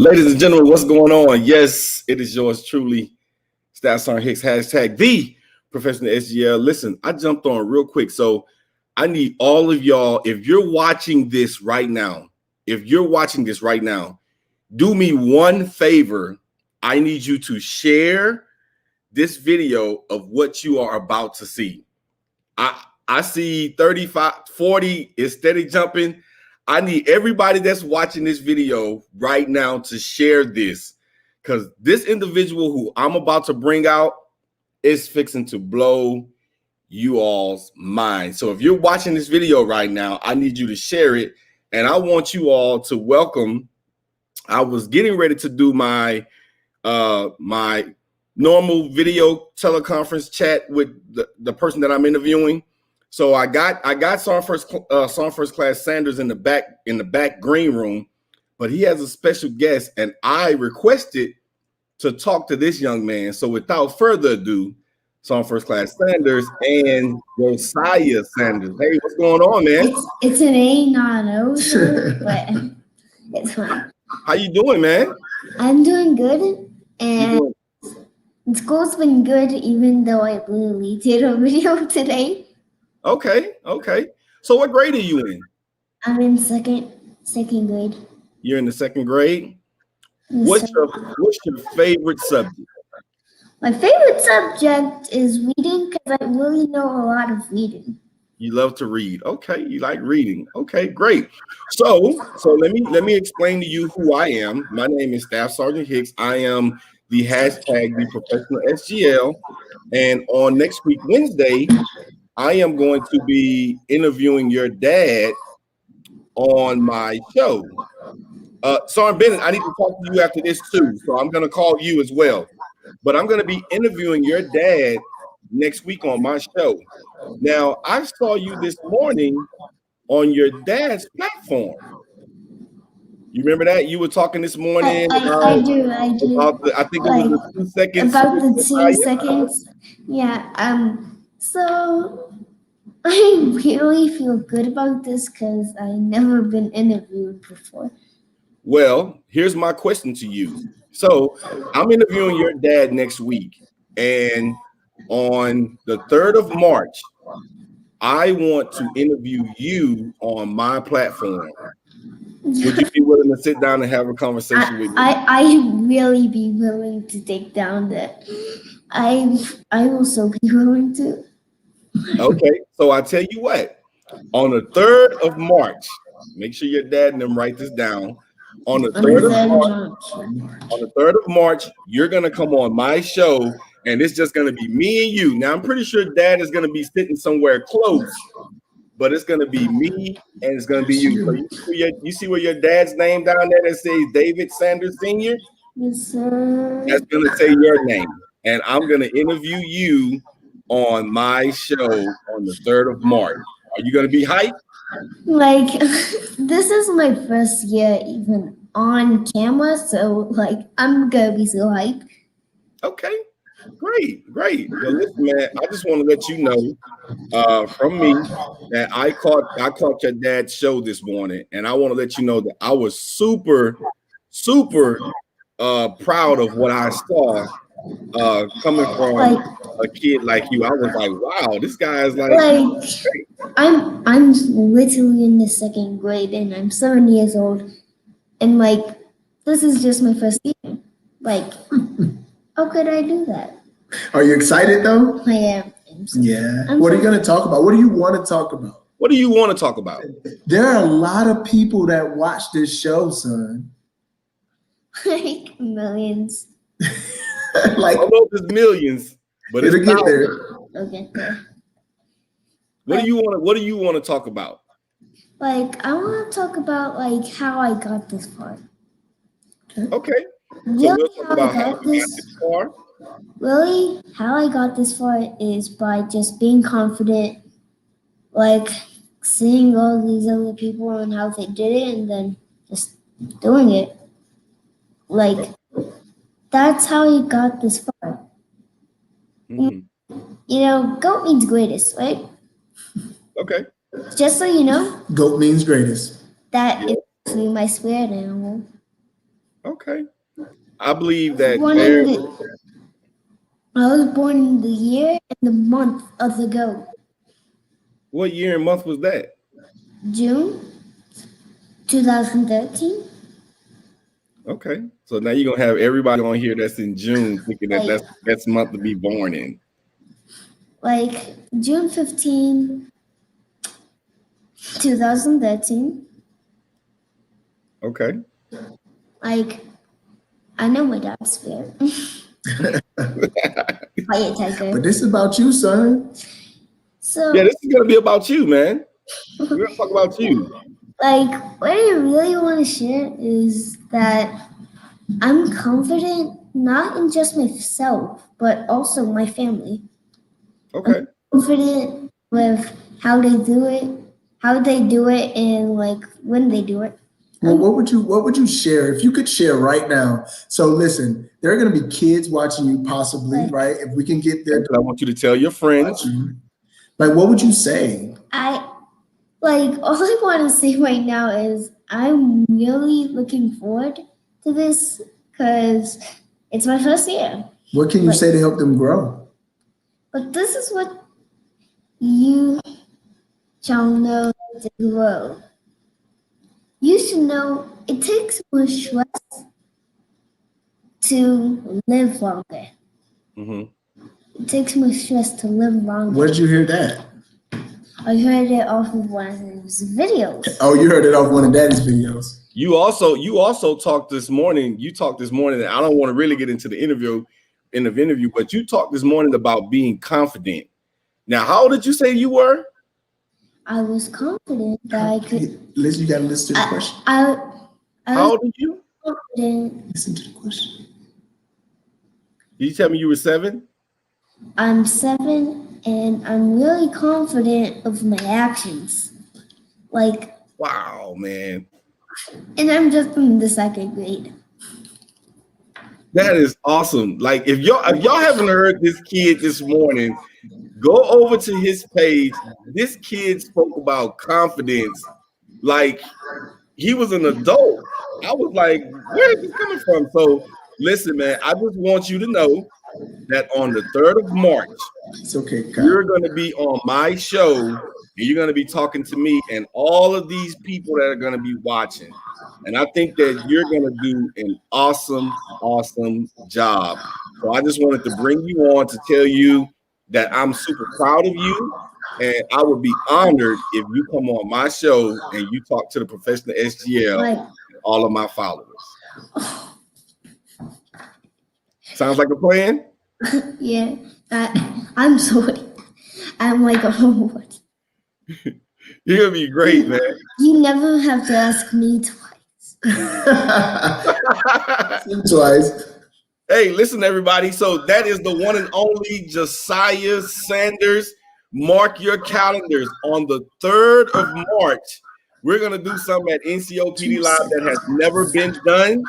Ladies and gentlemen, what's going on? Yes, it is yours truly, Staff Sergeant Hicks, hashtag the professional SGL. Listen, I jumped on real quick. So I need all of y'all, if you're watching this right now, do me one favor. I need you to share this video of what you are about to see. I see 35, 40 is steady jumping. I need everybody that's watching this video right now to share this, because this individual who I'm about to bring out is fixing to blow you all's mind. So if you're watching this video right now, I need you to share it. And I want you all to welcome. I was getting ready to do my my normal video teleconference chat with the person that I'm interviewing. So I got Sergeant First Class Sanders in the back green room, but he has a special guest, and I requested to talk to this young man. So without further ado, Sergeant First Class Sanders and Josiah Sanders. Hey, what's going on, man? It's an A, not an O, sir, but it's fine. How you doing, man? I'm doing good, and school's been good, even though I literally did a video today. Okay. So what grade are you in? I'm in second grade. You're in the second grade? What's your favorite subject? My favorite subject is reading, because I really know a lot of reading. You love to read. Okay, you like reading. Okay, great. So let me explain to you who I am. My name is Staff Sergeant Hicks. I am the hashtag the professional SGL. And on next week, Wednesday, I am going to be interviewing your dad on my show. Sergeant Bennett, I need to talk to you after this too. So I'm going to call you as well. But I'm going to be interviewing your dad next week on my show. Now, I saw you this morning on your dad's platform. You remember that? You were talking this morning. I do. I think it was the 2 seconds. About the 2 seconds. Yeah. So I really feel good about this because I've never been interviewed before. Well, here's my question to you. So I'm interviewing your dad next week, and on the 3rd of March, I want to interview you on my platform. Would you be willing to sit down and have a conversation with me? I really be willing to take down that. I will so be willing to. Okay, so I tell you what, on the 3rd of March, make sure your dad and them write this down. On the 3rd of March, you're gonna come on my show, and it's just gonna be me and you. Now I'm pretty sure dad is gonna be sitting somewhere close, but it's gonna be me and it's gonna be you. So you see where your dad's name down there that says David Sanders Sr.? Yes, sir. That's gonna say your name, and I'm gonna interview you on my show on the 3rd of March. Are you gonna be hyped? Like, this is my first year even on camera, so like I'm gonna be so hyped. Okay, great. Well, listen, man, I just want to let you know from me that I caught your dad's show this morning, and I want to let you know that I was super proud of what I saw coming from a kid like you. I was like, wow, this guy is like I'm literally in the 2nd grade, and I'm 7 years old, and like this is just my first year. Like, how could I do that? Are you excited though? I am. Yeah. What are you going to talk about? What do you want to talk about? What do you want to talk about? There are a lot of people that watch this show, son. Like millions. Like, I don't know if it's millions, but it'll get there. Okay. What do you want to talk about? Like, I want to talk about like how I got this far. Okay. Really, so we'll talk about how you got this far. Really, how I got this far is by just being confident, like seeing all these other people and how they did it, and then just doing it. Like, that's how he got this far. Mm-hmm. You know, GOAT means greatest, right? Okay. Just so you know. GOAT means greatest. That is actually my spirit animal. Okay. I believe that I was born in the year and the month of the goat. What year and month was that? June 2013. Okay. So now you're gonna have everybody on here that's in June thinking that that's the best month to be born in. Like June 15, 2013. Okay. Like, I know my dad's spirit. Quiet tiger. But this is about you, son. So yeah, this is gonna be about you, man. We're gonna talk about you. Like, what I really want to share is that I'm confident not in just myself, but also my family. Okay. I'm confident with how they do it, and like when they do it. Well, what would you share if you could share right now? So listen, there are going to be kids watching you, possibly, right? If we can get there, I want you to tell your friends. Like, what would you say? All I want to say right now is I'm really looking forward to this because it's my first year. What can you say to help them grow? But this is what you shall know to grow. You should know it takes more stress to live longer. Mm-hmm. It takes more stress to live longer. Where did you hear that? I heard it off of one of his videos. Oh, you heard it off one of Daddy's videos. You also talked this morning. You talked this morning, and I don't want to really get into the interview, but you talked this morning about being confident. Now, how old did you say you were? I was confident that I could. Listen, you gotta listen to the question. How old are you? Confident. Listen to the question. Did you tell me you were 7? I'm 7, and I'm really confident of my actions. Like, wow, man. And I'm just in the 2nd grade. That is awesome. Like if y'all haven't heard this kid this morning, go over to his page. This kid spoke about confidence like he was an adult. I was like, where is this coming from? So listen, man, I just want you to know that on the 3rd of March, it's okay, Kyle. You're going to be on my show and you're going to be talking to me and all of these people that are going to be watching. And I think that you're going to do an awesome, awesome job. So I just wanted to bring you on to tell you that I'm super proud of you. And I would be honored if you come on my show and you talk to the professional SGL and all of my followers. Sounds like a plan? Yeah. I'm sorry. I'm like, oh, what? You're going to be great, man. You never have to ask me twice. Twice. Hey, listen, everybody. So that is the one and only Josiah Sanders. Mark your calendars. On the 3rd of March, we're going to do something at NCOPD Live that has never been done.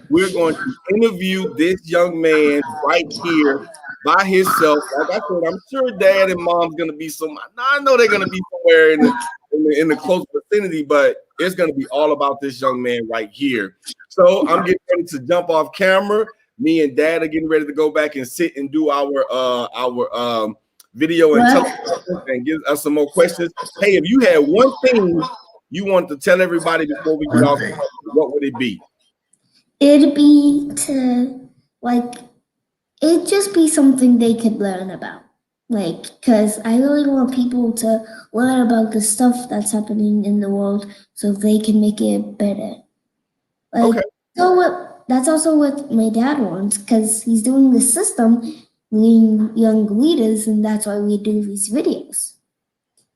We're going to interview this young man right here by himself. Like I said, I'm sure Dad and Mom's going to be I know they're going to be somewhere in the close vicinity, but it's going to be all about this young man right here. So I'm getting ready to jump off camera. Me and Dad are getting ready to go back and sit and do our video and give us some more questions. Hey, if you had one thing you want to tell everybody before we get off, what would it be? It'd be it'd just be something they could learn about. Because I really want people to learn about the stuff that's happening in the world so they can make it better. Okay. So that's also what my dad wants, because he's doing the system, leading young leaders, and that's why we do these videos.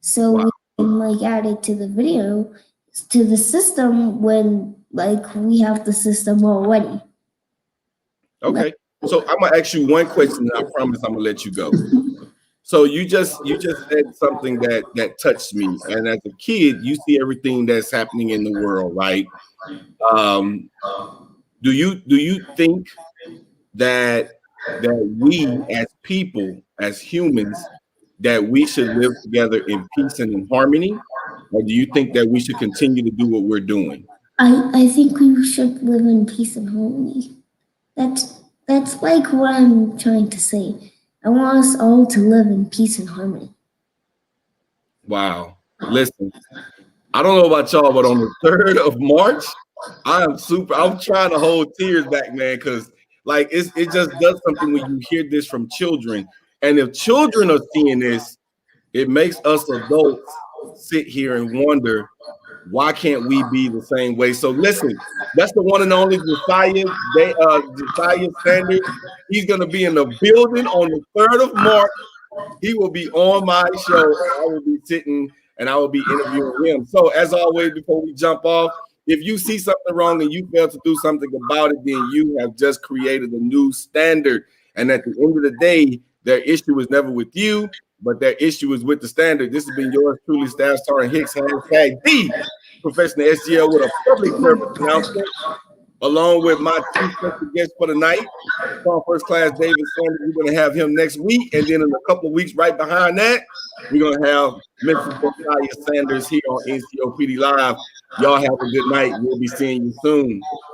So we can add it to the video, to the system when we have the system already. Okay. So I'm gonna ask you one question, and I promise I'm gonna let you go. So you just said something that touched me, and as a kid, you see everything that's happening in the world, right? Do you think that we as people, as humans, that we should live together in peace and in harmony, or do you think that we should continue to do what we're doing? I think we should live in peace and harmony. That's like what I'm trying to say. I want us all to live in peace and harmony. Wow. Listen, I don't know about y'all, but on the 3rd of March, I'm trying to hold tears back, man, because like it just does something when you hear this from children. And if children are seeing this, it makes us adults sit here and wonder, why can't we be the same way? So listen, that's the one and only Josiah Sanders. He's gonna be in the building on the 3rd of March. He will be on my show, and I will be sitting and I will be interviewing him. So as always, before we jump off, if you see something wrong and you fail to do something about it, then you have just created a new standard. And at the end of the day, their issue is never with you, but their issue is with the standard. This has been yours truly, Staff Sergeant Hicks, hashtag the professional SGL, with a public service announcement, along with my two special guests for the night, First Class Davids Dad. We're going to have him next week, and then in a couple of weeks right behind that, we're going to have Mr. Josiah Sanders here on NCOPD Live. Y'all have a good night. We'll be seeing you soon.